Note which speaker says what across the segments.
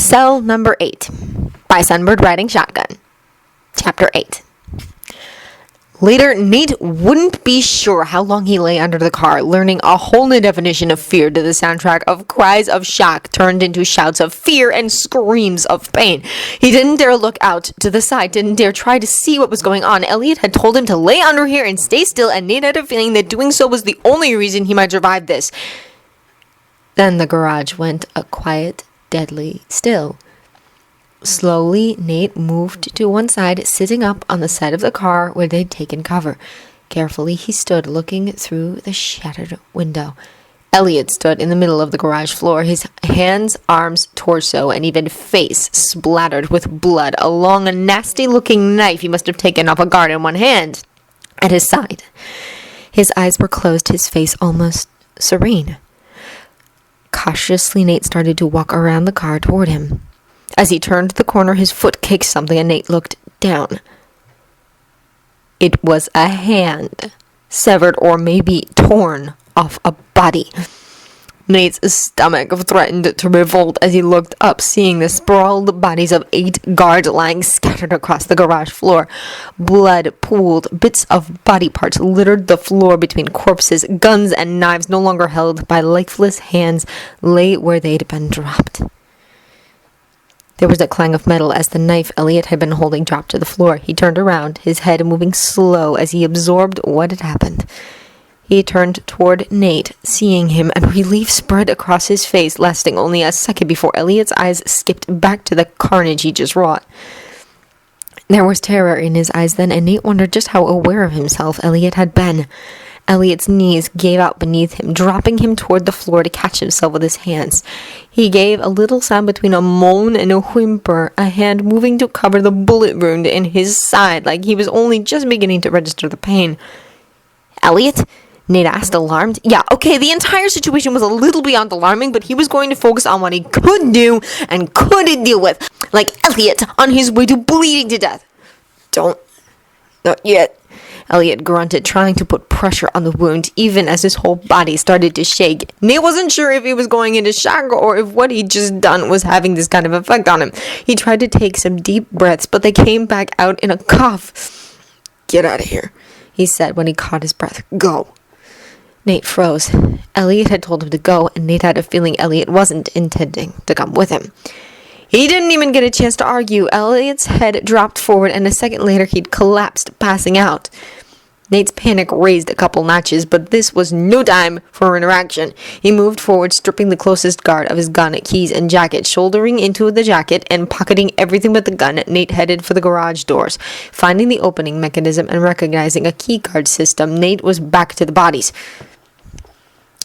Speaker 1: Cell number 8 by Sunbird Riding Shotgun. Chapter 8. Later, Nate wouldn't be sure how long he lay under the car, learning a whole new definition of fear to the soundtrack of cries of shock turned into shouts of fear and screams of pain. He didn't dare look out to the side, didn't dare try to see what was going on. Eliot had told him to lay under here and stay still, and Nate had a feeling that doing so was the only reason he might survive this. Then the garage went a quiet, deadly still. Slowly, Nate moved to one side, sitting up on the side of the car where they'd taken cover. Carefully, he stood looking through the shattered window. Eliot stood in the middle of the garage floor, his hands, arms, torso, and even face splattered with blood along a nasty-looking knife he must have taken off a guard in one hand. At his side, his eyes were closed, his face almost serene. Cautiously, Nate started to walk around the car toward him. As he turned the corner, his foot kicked something, and Nate looked down. It was a hand, severed or maybe torn off a body. Nate's stomach threatened to revolt as he looked up, seeing the sprawled bodies of 8 guards lying scattered across the garage floor. Blood pooled, bits of body parts littered the floor between corpses. Guns and knives, no longer held by lifeless hands, lay where they'd been dropped. There was a clang of metal as the knife Eliot had been holding dropped to the floor. He turned around, his head moving slow as he absorbed what had happened. He turned toward Nate, seeing him, and relief spread across his face, lasting only a second before Eliot's eyes skipped back to the carnage he just wrought. There was terror in his eyes then, and Nate wondered just how aware of himself Eliot had been. Eliot's knees gave out beneath him, dropping him toward the floor to catch himself with his hands. He gave a little sound between a moan and a whimper, a hand moving to cover the bullet wound in his side, like he was only just beginning to register the pain. "Eliot?" Nate asked, alarmed. Yeah, okay, the entire situation was a little beyond alarming, but he was going to focus on what he could do and couldn't deal with, like Eliot on his way to bleeding to death. Not yet. Eliot grunted, trying to put pressure on the wound, even as his whole body started to shake. Nate wasn't sure if he was going into shock or if what he'd just done was having this kind of effect on him. He tried to take some deep breaths, but they came back out in a cough. "Get out of here," he said when he caught his breath. "Go." Nate froze. Eliot had told him to go, and Nate had a feeling Eliot wasn't intending to come with him. He didn't even get a chance to argue. Eliot's head dropped forward, and a second later he'd collapsed, passing out. Nate's panic raised a couple notches, but this was no time for interaction. He moved forward, stripping the closest guard of his gun, keys, and jacket. Shouldering into the jacket and pocketing everything but the gun, Nate headed for the garage doors. Finding the opening mechanism and recognizing a keycard system, Nate was back to the bodies.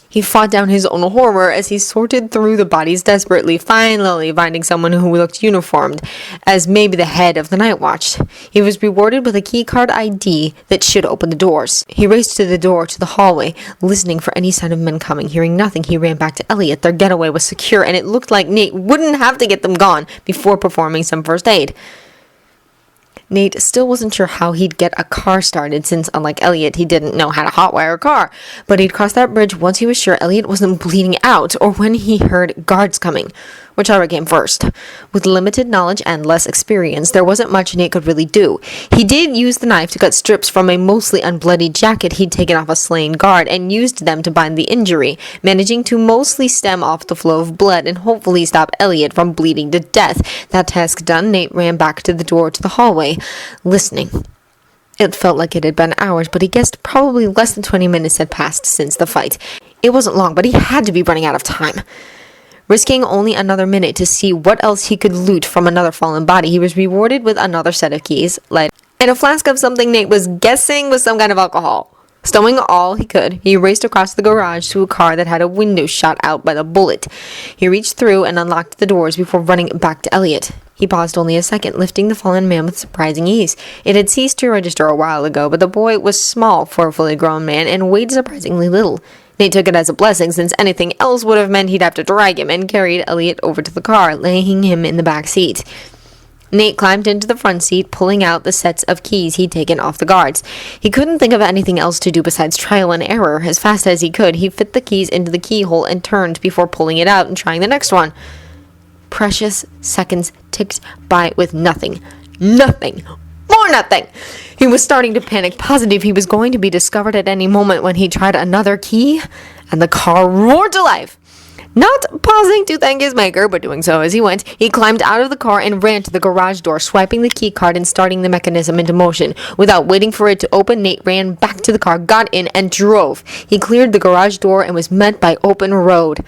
Speaker 1: He fought down his own horror as he sorted through the bodies desperately, finally finding someone who looked uniformed, as maybe the head of the night watch. He was rewarded with a keycard ID that should open the doors. He raced to the door to the hallway, listening for any sign of men coming. Hearing nothing, he ran back to Eliot. Their getaway was secure, and it looked like Nate wouldn't have to get them gone before performing some first aid. Nate still wasn't sure how he'd get a car started since, unlike Eliot, he didn't know how to hotwire a car. But he'd cross that bridge once he was sure Eliot wasn't bleeding out, or when he heard guards coming. Whichever came first. With limited knowledge and less experience, there wasn't much Nate could really do. He did use the knife to cut strips from a mostly unbloodied jacket he'd taken off a slain guard, and used them to bind the injury, managing to mostly stem off the flow of blood and hopefully stop Eliot from bleeding to death. That task done, Nate ran back to the door to the hallway, listening. It felt like it had been hours, but he guessed probably less than 20 minutes had passed since the fight. It wasn't long, but he had to be running out of time. Risking only another minute to see what else he could loot from another fallen body, he was rewarded with another set of keys, light, and a flask of something Nate was guessing was some kind of alcohol. Stowing all he could, he raced across the garage to a car that had a window shot out by the bullet. He reached through and unlocked the doors before running back to Eliot. He paused only a second, lifting the fallen man with surprising ease. It had ceased to register a while ago, but the boy was small for a fully grown man and weighed surprisingly little. Nate took it as a blessing, since anything else would have meant he'd have to drag him, and carried Eliot over to the car, laying him in the back seat. Nate climbed into the front seat, pulling out the sets of keys he'd taken off the guards. He couldn't think of anything else to do besides trial and error. As fast as he could, he fit the keys into the keyhole and turned before pulling it out and trying the next one. precious seconds ticked by with nothing. Nothing. More nothing. He was starting to panic, positive he was going to be discovered at any moment, when he tried another key, and the car roared to life. Not pausing to thank his maker, but doing so as he went, he climbed out of the car and ran to the garage door, swiping the key card and starting the mechanism into motion. Without waiting for it to open, Nate ran back to the car, got in, and drove. He cleared the garage door and was met by open road.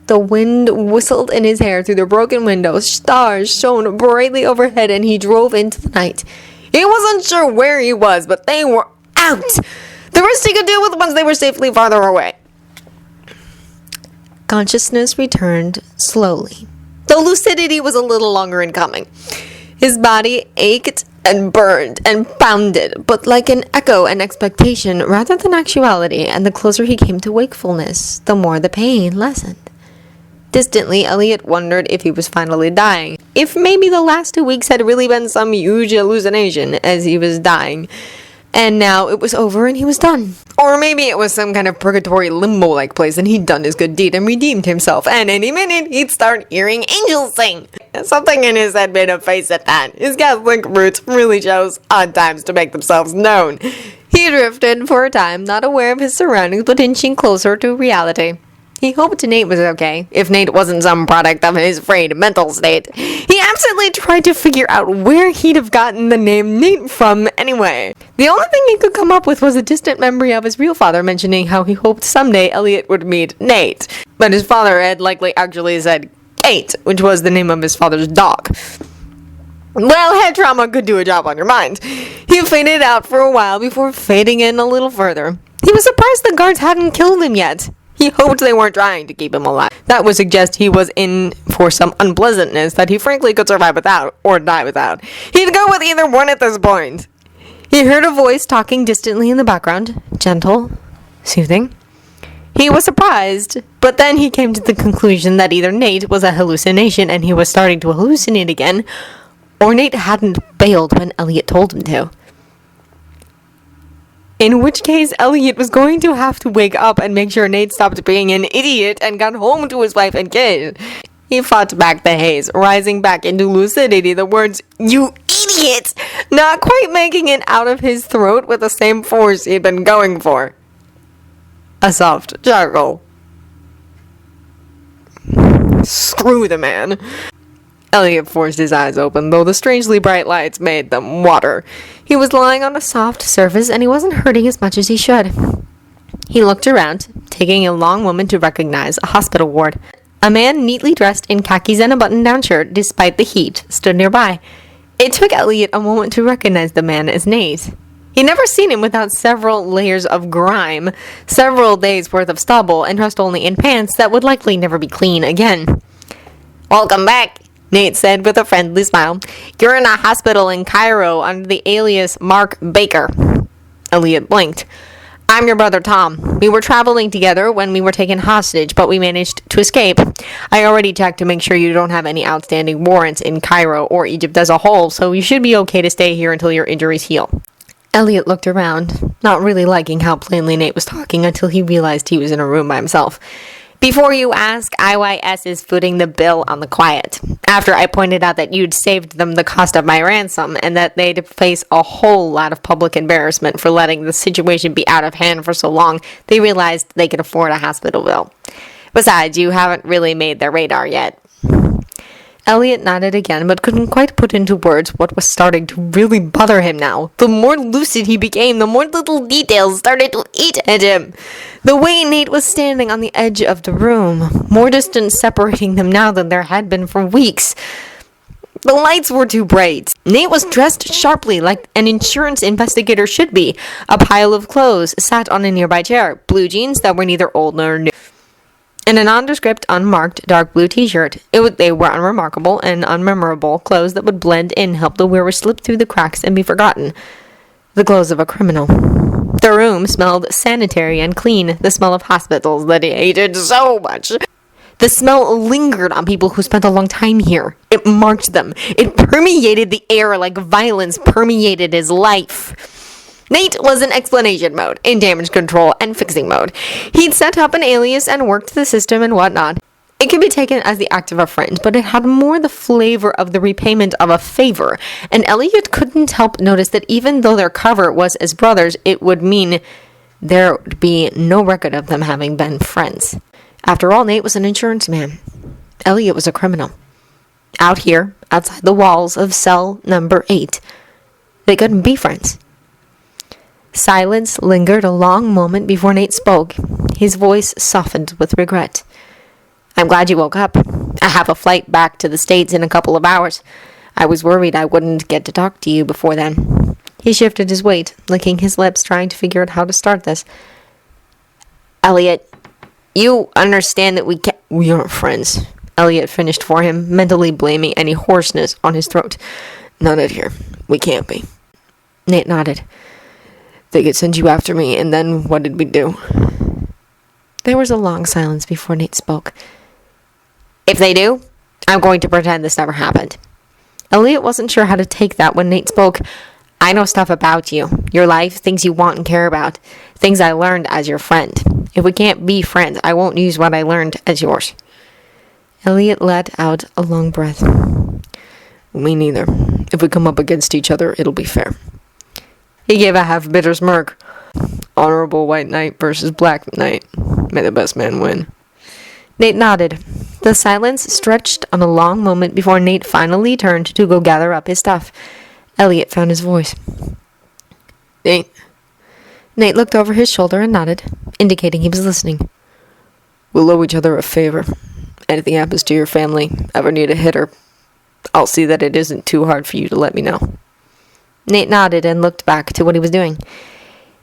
Speaker 1: The wind whistled in his hair through the broken windows. Stars shone brightly overhead, and he drove into the night. He wasn't sure where he was, but they were out. The rest he could deal with once they were safely farther away. Consciousness returned slowly, though lucidity was a little longer in coming. His body ached and burned and pounded, but like an echo and expectation rather than actuality, and the closer he came to wakefulness, the more the pain lessened. Distantly, Eliot wondered if he was finally dying, if maybe the last 2 weeks had really been some huge hallucination as he was dying, and now it was over and he was done. Or maybe it was some kind of purgatory limbo-like place and he'd done his good deed and redeemed himself, and any minute he'd start hearing angels sing. Something in his head made him face at that. His Catholic roots really chose odd times to make themselves known. He drifted for a time, not aware of his surroundings, but inching closer to reality. He hoped Nate was okay, if Nate wasn't some product of his frayed mental state. He absently tried to figure out where he'd have gotten the name Nate from anyway. The only thing he could come up with was a distant memory of his real father mentioning how he hoped someday Eliot would meet Nate. But his father had likely actually said Kate, which was the name of his father's dog. Well, head trauma could do a job on your mind. He faded out for a while before fading in a little further. He was surprised the guards hadn't killed him yet. He hoped they weren't trying to keep him alive. That would suggest he was in for some unpleasantness that he frankly could survive without, or die without. He'd go with either one at this point. He heard a voice talking distantly in the background, gentle, soothing. He was surprised, but then he came to the conclusion that either Nate was a hallucination and he was starting to hallucinate again, or Nate hadn't bailed when Eliot told him to. In which case, Eliot was going to have to wake up and make sure Nate stopped being an idiot and got home to his wife and kid. He fought back the haze, rising back into lucidity, the words, "You idiot!" not quite making it out of his throat with the same force he'd been going for. A soft chuckle. Screw the man. Eliot forced his eyes open, though the strangely bright lights made them water. He was lying on a soft surface, and he wasn't hurting as much as he should. He looked around, taking a long moment to recognize a hospital ward. A man neatly dressed in khakis and a button-down shirt, despite the heat, stood nearby. It took Eliot a moment to recognize the man as Nate. He'd never seen him without several layers of grime, several days' worth of stubble, and dressed only in pants that would likely never be clean again. "Welcome back," Nate said with a friendly smile. "You're in a hospital in Cairo under the alias Mark Baker." Eliot blinked. "I'm your brother Tom. We were traveling together when we were taken hostage, but we managed to escape. I already checked to make sure you don't have any outstanding warrants in Cairo or Egypt as a whole, so you should be okay to stay here until your injuries heal." Eliot looked around, not really liking how plainly Nate was talking until he realized he was in a room by himself. "Before you ask, IYS is footing the bill on the quiet. After I pointed out that you'd saved them the cost of my ransom and that they'd face a whole lot of public embarrassment for letting the situation be out of hand for so long, they realized they could afford a hospital bill. Besides, you haven't really made their radar yet." Eliot nodded again, but couldn't quite put into words what was starting to really bother him now. The more lucid he became, the more little details started to eat at him. The way Nate was standing on the edge of the room, more distance separating them now than there had been for weeks. The lights were too bright. Nate was dressed sharply like an insurance investigator should be. A pile of clothes sat on a nearby chair, blue jeans that were neither old nor new, and a nondescript, unmarked, dark blue t-shirt. They were unremarkable and unmemorable clothes that would blend in, help the wearer slip through the cracks and be forgotten. The clothes of a criminal. The room smelled sanitary and clean, the smell of hospitals that he hated so much. The smell lingered on people who spent a long time here. It marked them. It permeated the air like violence permeated his life. Nate was in explanation mode, in damage control and fixing mode. He'd set up an alias and worked the system and whatnot. It could be taken as the act of a friend, but it had more the flavor of the repayment of a favor, and Eliot couldn't help notice that even though their cover was as brothers, it would mean there would be no record of them having been friends. After all, Nate was an insurance man. Eliot was a criminal. Out here, outside the walls of cell number 8, they couldn't be friends. Silence lingered a long moment before Nate spoke. His voice softened with regret. I'm glad you woke up. I have a flight back to the States in a couple of hours. I was worried I wouldn't get to talk to you before then. He shifted his weight, licking his lips, trying to figure out how to start this. Eliot, you understand that we aren't friends. Eliot finished for him, mentally blaming any hoarseness on his throat. Not out here. We can't be. Nate nodded. They could send you after me, and then what did we do? There was a long silence before Nate spoke. If they do, I'm going to pretend this never happened. Eliot wasn't sure how to take that when Nate spoke. I know stuff about you, your life, things you want and care about, things I learned as your friend. If we can't be friends, I won't use what I learned as yours. Eliot let out a long breath. Me neither. If we come up against each other, it'll be fair. He gave a half-bitter smirk. Honorable white knight versus black knight. May the best man win. Nate nodded. The silence stretched on a long moment before Nate finally turned to go gather up his stuff. Eliot found his voice. Nate. Nate looked over his shoulder and nodded, indicating he was listening. We'll owe each other a favor. Anything happens to your family, ever need a hitter, I'll see that it isn't too hard for you to let me know. Nate nodded and looked back to what he was doing.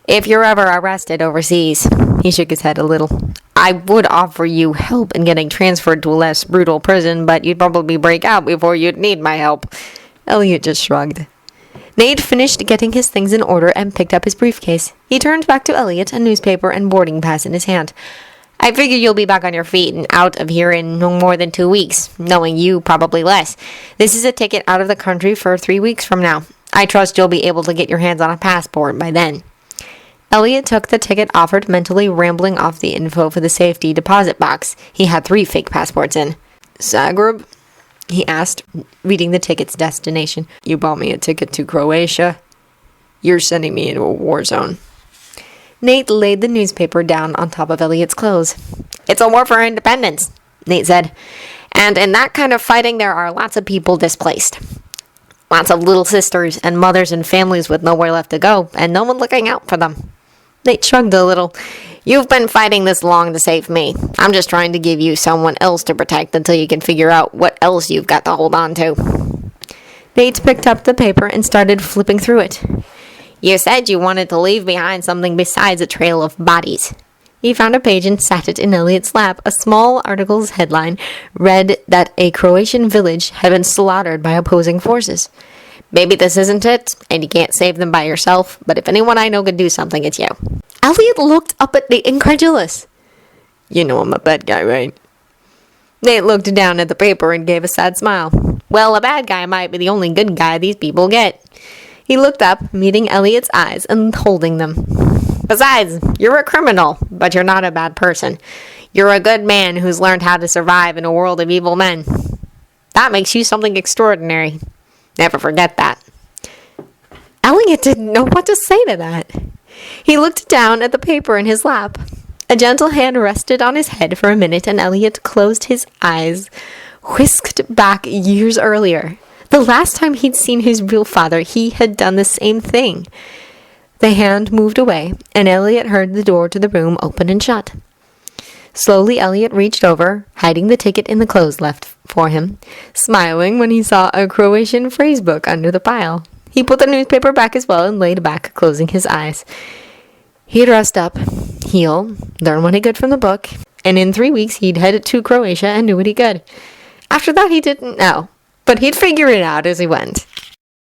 Speaker 1: If you're ever arrested overseas, he shook his head a little. I would offer you help in getting transferred to a less brutal prison, but you'd probably break out before you'd need my help. Eliot just shrugged. Nate finished getting his things in order and picked up his briefcase. He turned back to Eliot, a newspaper and boarding pass in his hand. I figure you'll be back on your feet and out of here in no more than 2 weeks, knowing you probably less. This is a ticket out of the country for 3 weeks from now. I trust you'll be able to get your hands on a passport by then. Eliot took the ticket offered, mentally rambling off the info for the safety deposit box. He had 3 fake passports in. Zagreb? He asked, reading the ticket's destination. You bought me a ticket to Croatia? You're sending me into a war zone. Nate laid the newspaper down on top of Eliot's clothes. It's a war for independence, Nate said. And in that kind of fighting, there are lots of people displaced. Lots of little sisters and mothers and families with nowhere left to go, and no one looking out for them. Nate shrugged a little. You've been fighting this long to save me. I'm just trying to give you someone else to protect until you can figure out what else you've got to hold on to. Nate picked up the paper and started flipping through it. You said you wanted to leave behind something besides a trail of bodies. He found a page and sat it in Eliot's lap. A small article's headline read that a Croatian village had been slaughtered by opposing forces. Maybe this isn't it, and you can't save them by yourself, but if anyone I know could do something, it's you. Eliot looked up at Nate, incredulous. You know I'm a bad guy, right? Nate looked down at the paper and gave a sad smile. Well, a bad guy might be the only good guy these people get. He looked up, meeting Eliot's eyes and holding them. Besides, you're a criminal, but you're not a bad person. You're a good man who's learned how to survive in a world of evil men. That makes you something extraordinary. Never forget that. Eliot didn't know what to say to that. He looked down at the paper in his lap. A gentle hand rested on his head for a minute, and Eliot closed his eyes, whisked back years earlier. The last time he'd seen his real father, he had done the same thing. The hand moved away, and Eliot heard the door to the room open and shut. Slowly, Eliot reached over, hiding the ticket in the clothes left for him, smiling when he saw a Croatian phrase book under the pile. He put the newspaper back as well and laid back, closing his eyes. He dressed up. He'll learn what he could from the book, and in 3 weeks he'd head to Croatia and do what he could. After that, he didn't know, but he'd figure it out as he went.